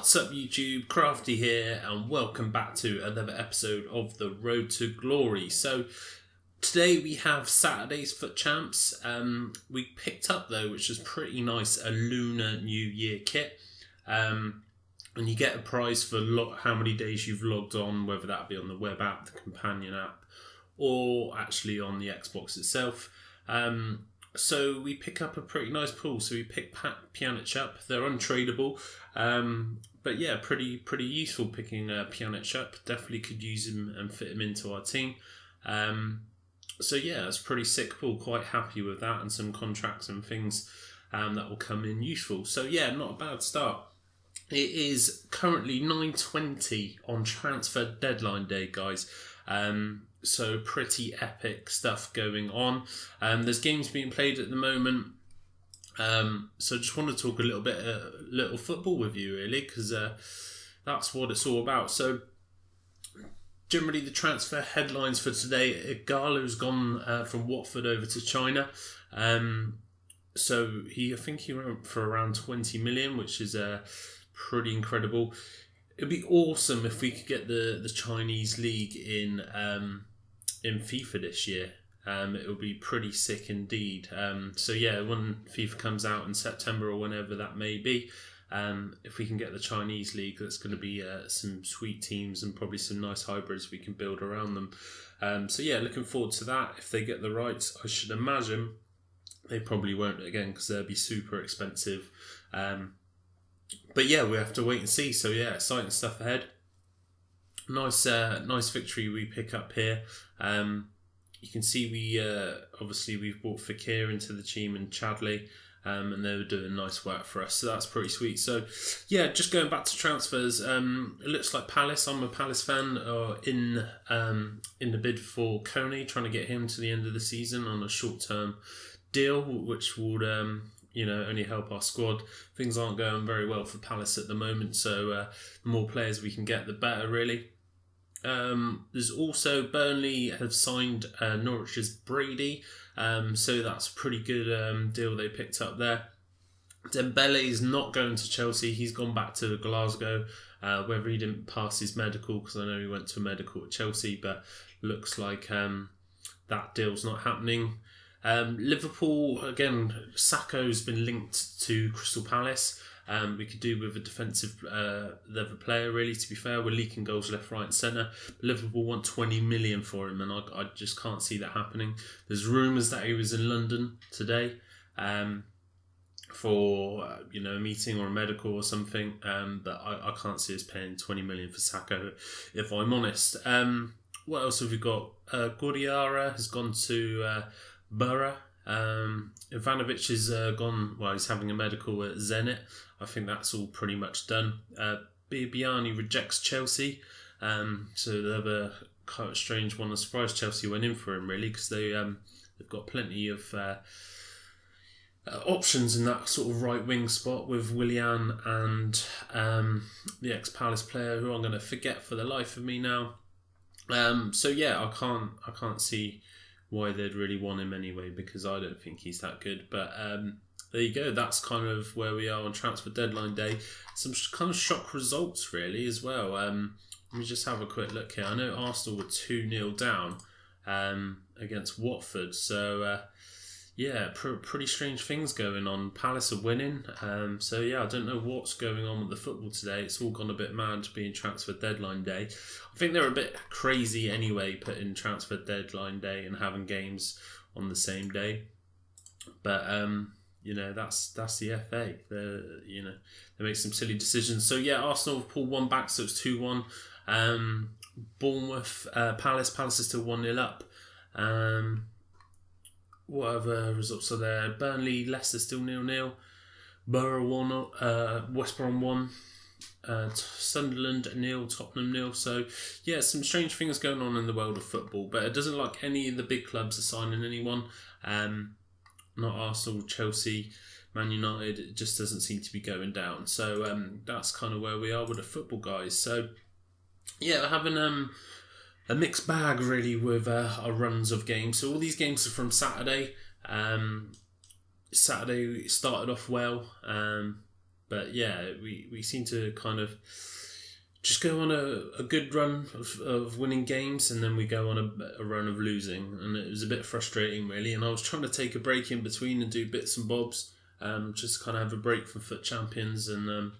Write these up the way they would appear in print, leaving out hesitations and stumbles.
What's up YouTube, Crafty here and welcome back to another episode of the Road to Glory. So today we have Saturday's Foot Champs. We picked up though, which is pretty nice, a LUNAR New Year kit. And you get a prize for how many days you've logged on, whether that be on the web app, the companion app, or actually on the Xbox itself. So we pick up a pretty nice pool. So we pick Pjanic up. They're untradeable. But yeah, pretty useful picking Pjanic up. Definitely could use him and fit him into our team. So yeah, it's pretty sick pool. Quite happy with that, and some contracts and things that will come in useful. So yeah, not a bad start. It is currently 9:20 on transfer deadline day, guys. So pretty epic stuff going on. There's games being played at the moment. So just want to talk a little football with you really, because that's what it's all about. So generally the transfer headlines for today, Igalo's gone from Watford over to China. So I think he went for around 20 million, which is pretty incredible. It'd be awesome if we could get the Chinese league in FIFA this year. It would be pretty sick indeed. So yeah, when FIFA comes out in September or whenever that may be, if we can get the Chinese league, that's going to be some sweet teams and probably some nice hybrids we can build around them. So yeah, looking forward to that. If they get the rights, I should imagine they probably won't again because they'll be super expensive. But yeah, we have to wait and see. So yeah, exciting stuff ahead. Nice victory we pick up here. You can see we've brought Fekir into the team and Chadley, and they were doing nice work for us. So that's pretty sweet. So yeah, just going back to transfers. It looks like Palace. I'm a Palace fan. Are in the bid for Coney, trying to get him to the end of the season on a short-term deal, which would only help our squad. Things aren't going very well for Palace at the moment, so the more players we can get, the better, really. There's also Burnley have signed Norwich's Brady, so that's a pretty good deal they picked up there. Dembele is not going to Chelsea. He's gone back to Glasgow, whether he didn't pass his medical, because I know he went to a medical at Chelsea, but looks like that deal's not happening. Liverpool, again, Sakho's been linked to Crystal Palace. We could do with a defensive level player, really, to be fair. We're leaking goals left, right and centre. Liverpool want 20 million for him, and I just can't see that happening. There's rumours that he was in London today for a meeting or a medical or something, but I can't see us paying 20 million for Sakho, if I'm honest. What else have we got? Guardiola has gone to Borough. Ivanovic is gone. Well, he's having a medical at Zenit. I think that's all pretty much done. Bibiani rejects Chelsea. So the other kind of strange one. I'm surprised Chelsea went in for him, really, because they've got plenty of options in that sort of right wing spot with Willian and the ex-Palace player, who I'm going to forget for the life of me now. So yeah, I can't see why they'd really want him anyway, because I don't think he's that good. But there you go. That's kind of where we are on transfer deadline day. Some kind of shock results really as well. Let me just have a quick look here. I know Arsenal were 2-0 down against Watford. So yeah, pretty strange things going on. Palace are winning. So yeah, I don't know what's going on with the football today. It's all gone a bit mad being transfer deadline day. I think they're a bit crazy anyway, putting transfer deadline day and having games on the same day. But that's the FA. They make some silly decisions. So yeah, Arsenal have pulled one back, so it's 2-1. Bournemouth, Palace is still 1-0 up. What other results are there? Burnley, Leicester still 0-0. Borough 1, West Brom 1. Sunderland 0, Tottenham 0. So yeah, some strange things going on in the world of football, but it doesn't look like any of the big clubs are signing anyone. Not Arsenal, Chelsea, Man United. It just doesn't seem to be going down. So that's kind of where we are with the football, guys. So yeah, we're having a mixed bag really with our runs of games. So all these games are from Saturday. Saturday started off well. But yeah, we seem to kind of just go on a good run of winning games, and then we go on a run of losing, and it was a bit frustrating really. And I was trying to take a break in between and do bits and bobs, just kind of have a break from Foot Champions, and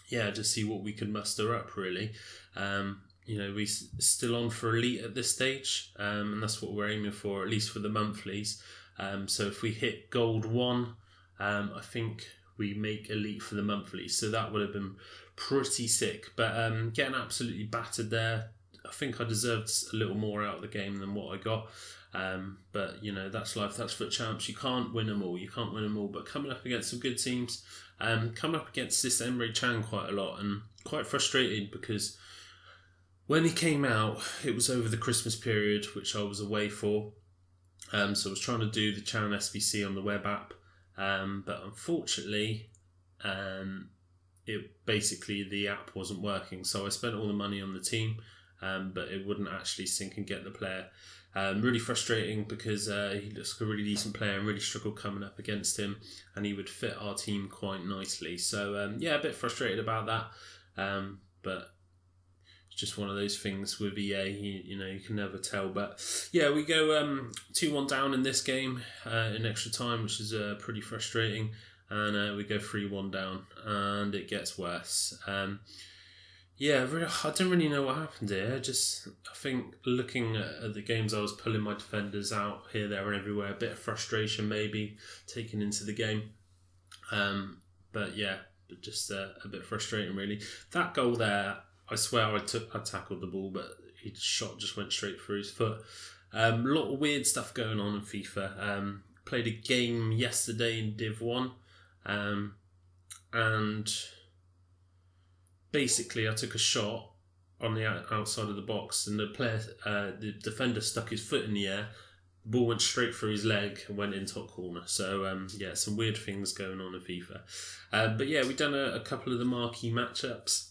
just see what we could muster up really. We still on for Elite at this stage, and that's what we're aiming for, at least for the monthlies. So if we hit Gold 1, I think we make Elite for the monthlies, so that would have been pretty sick. But getting absolutely battered there, I think I deserved a little more out of the game than what I got. But that's life, that's Foot Champs. You can't win them all. But coming up against some good teams, coming up against this Emre Can quite a lot, and quite frustrated because when he came out, it was over the Christmas period, which I was away for. So I was trying to do the Chan SBC on the web app, but unfortunately, the app wasn't working. So I spent all the money on the team, but it wouldn't actually sync and get the player. Really frustrating because he looks like a really decent player and really struggled coming up against him, and he would fit our team quite nicely. So a bit frustrated about that, but it's just one of those things with EA. You can never tell. But yeah, we go 2-1 down in this game in extra time, which is pretty frustrating, and we go 3-1 down, and it gets worse. Really, I don't really know what happened here. I think looking at the games, I was pulling my defenders out here, there, and everywhere. A bit of frustration maybe taken into the game, but just a bit frustrating really. That goal there, I swear I tackled the ball, but his shot just went straight through his foot. A lot of weird stuff going on in FIFA. Played a game yesterday in Div 1, and basically I took a shot on the outside of the box, and the defender stuck his foot in the air. The ball went straight through his leg and went in top corner. So some weird things going on in FIFA. We've done a couple of the marquee matchups.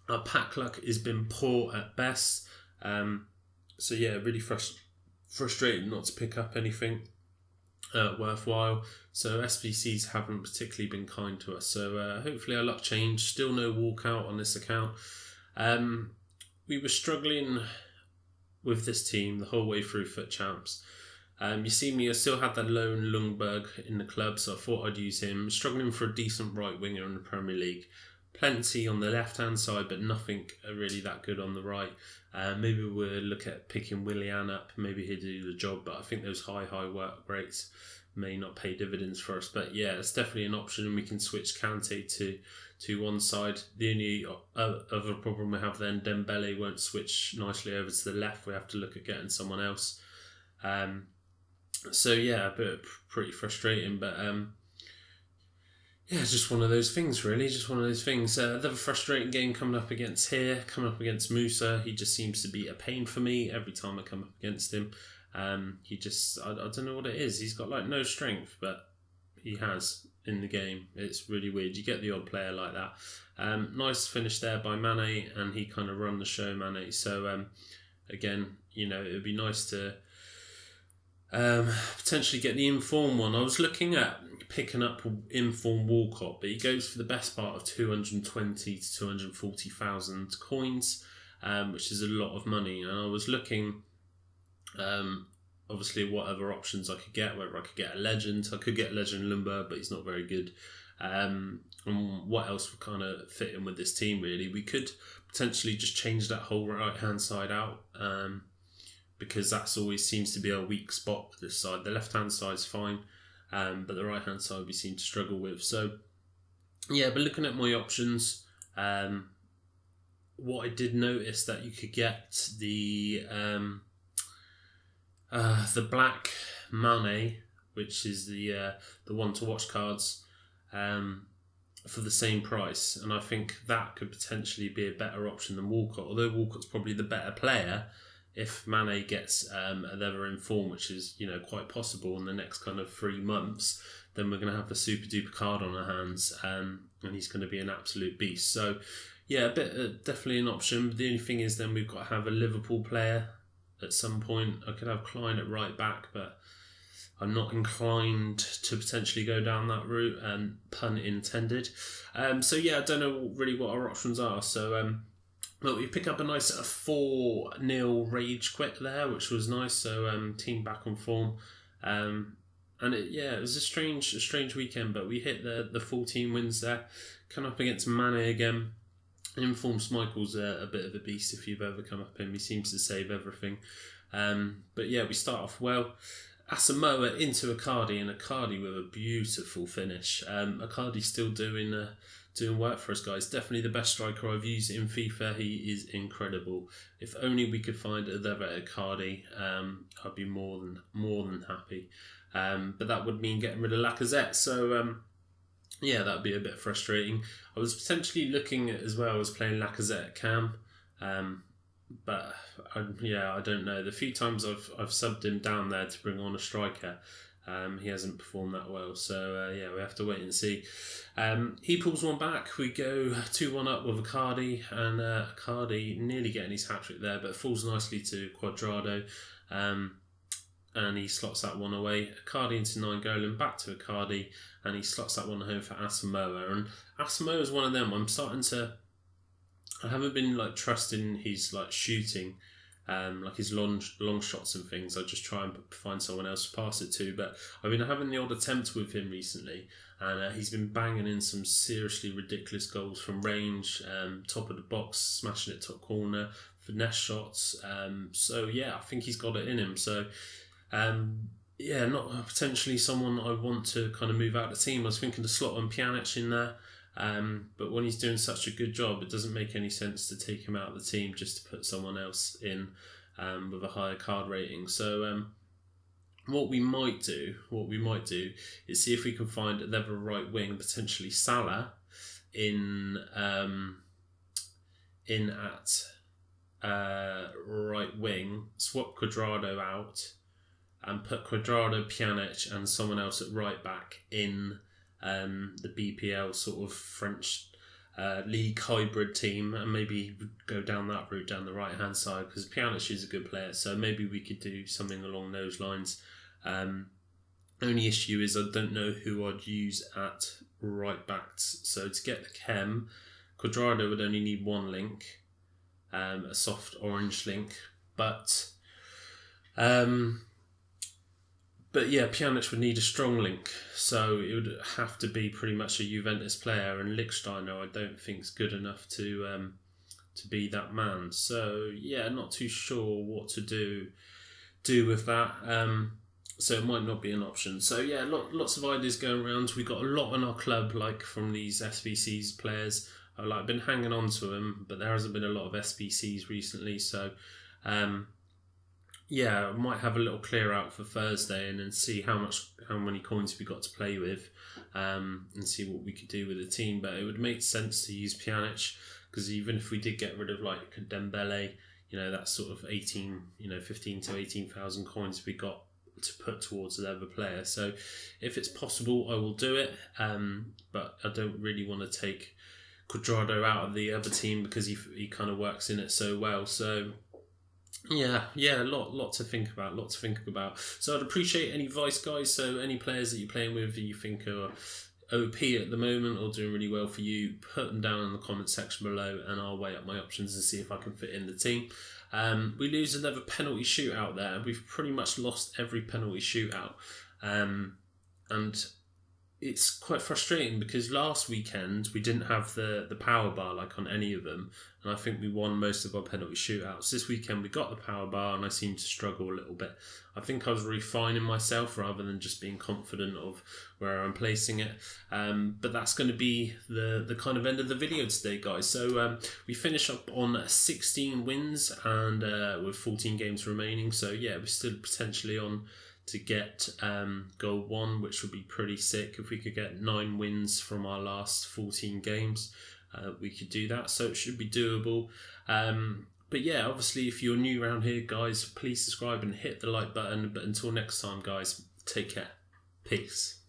Our pack luck has been poor at best. Really frustrating not to pick up anything worthwhile. So SBCs haven't particularly been kind to us. So hopefully our luck changed. Still no walkout on this account. We were struggling with this team the whole way through Foot Champs. You see me, I still had that lone Lundberg in the club, so I thought I'd use him. Struggling for a decent right winger in the Premier League. Plenty on the left-hand side, but nothing really that good on the right. Maybe we'll look at picking Willian up. Maybe he'll do the job, but I think those high work rates may not pay dividends for us. But yeah, it's definitely an option, and we can switch Kante to one side. The only other problem we have then, Dembele won't switch nicely over to the left. We have to look at getting someone else. A bit pretty frustrating, but it's just one of those things, really. Just one of those things. Another frustrating game coming up against Musa. He just seems to be a pain for me every time I come up against him. I don't know what it is. He's got no strength, but he has in the game. It's really weird. You get the odd player like that. Nice finish there by Mane, and he kind of run the show, Mane. So again, it would be nice to potentially get the inform one. I was looking at picking up inform Walcott, but he goes for the best part of 220 to 240,000 coins, which is a lot of money. And I was looking, obviously, what other options I could get. Whether I could get a legend, I could get a legend Lumber, but he's not very good. And what else would kind of fit in with this team? Really, we could potentially just change that whole right hand side out. Because that's always seems to be our weak spot with this side. The left-hand side's fine, but the right-hand side we seem to struggle with. So, but looking at my options, what I did notice that you could get the black Mane, which is the one to watch cards, for the same price, and I think that could potentially be a better option than Walcott. Although Walcott's probably the better player. If Mane gets another inform, which is quite possible in the next kind of 3 months, then we're going to have a super duper card on our hands, and he's going to be an absolute beast. So definitely an option. But the only thing is, then we've got to have a Liverpool player at some point. I could have Klein at right back, but I'm not inclined to potentially go down that route, and pun intended. So yeah, I don't know really what our options are. So look, we pick up a nice 4-0 rage quit there, which was nice. So team back on form. And it was a strange weekend, but we hit the 14 wins there. Come up against Mane again. Informed Michael's a bit of a beast if you've ever come up him. He seems to save everything. But yeah, we start off well. Asamoah into Icardi, and Icardi with a beautiful finish. Icardi's still doing work for us, guys. Definitely the best striker I've used in FIFA. He is incredible. If only we could find another Icardi, I'd be more than happy. But that would mean getting rid of Lacazette. So that'd be a bit frustrating. I was potentially looking at as well as playing Lacazette at cam. But I don't know. The few times I've subbed him down there to bring on a striker, he hasn't performed that well. So we have to wait and see. He pulls one back. We go 2-1 up with Icardi, and Icardi nearly getting his hat-trick there, but falls nicely to Cuadrado, and he slots that one away. Icardi into Nainggolan, back to Icardi, and he slots that one home for Asamoah. And Asamoah is one of them. I haven't been trusting his shooting, his long shots and things. I just try and find someone else to pass it to. But I've been having the odd attempt with him recently, and he's been banging in some seriously ridiculous goals from range, top of the box, smashing it top corner, finesse shots. I think he's got it in him. So not potentially someone I want to kind of move out of the team. I was thinking to slot on Pjanic in there. But when he's doing such a good job, it doesn't make any sense to take him out of the team just to put someone else in with a higher card rating. So what we might do is see if we can find another right wing, potentially Salah, in at right wing, swap Cuadrado out, and put Cuadrado, Pjanic, and someone else at right back in the BPL sort of French league hybrid team, and maybe go down that route down the right hand side, because Pjanic is a good player, so maybe we could do something along those lines. Only issue is I don't know who I'd use at right backs. So to get the chem, Cuadrado would only need one link, a soft orange link, but Pjanic would need a strong link, so it would have to be pretty much a Juventus player, and Lichtsteiner I don't think is good enough to be that man. So not too sure what to do with that. So it might not be an option. So lots of ideas going around. We got a lot in our club, from these SBCs players. I've been hanging on to them, but there hasn't been a lot of SBCs recently. So I might have a little clear out for Thursday, and then see how many coins we got to play with, and see what we could do with the team. But it would make sense to use Pjanic, because even if we did get rid of Dembele, that's sort of 15 to 18,000 coins we got to put towards another player. So if it's possible, I will do it. But I don't really want to take Cuadrado out of the other team, because he kind of works in it so well. So a lot to think about. So I'd appreciate any advice, guys. So any players that you're playing with that you think are OP at the moment or doing really well for you, put them down in the comment section below, and I'll weigh up my options and see if I can fit in the team. We lose another penalty shootout there. We've pretty much lost every penalty shootout, and it's quite frustrating, because last weekend we didn't have the power bar on any of them, and I think we won most of our penalty shootouts. This weekend we got the power bar, and I seem to struggle a little bit. I think I was refining myself rather than just being confident of where I'm placing it. But that's going to be the kind of end of the video today, guys. So we finish up on 16 wins and with 14 games remaining. So we're still potentially on to get goal 1, which would be pretty sick. If we could get 9 wins from our last 14 games, we could do that, so it should be doable. But obviously if you're new around here, guys, please subscribe and hit the like button. But until next time, guys, take care. Peace.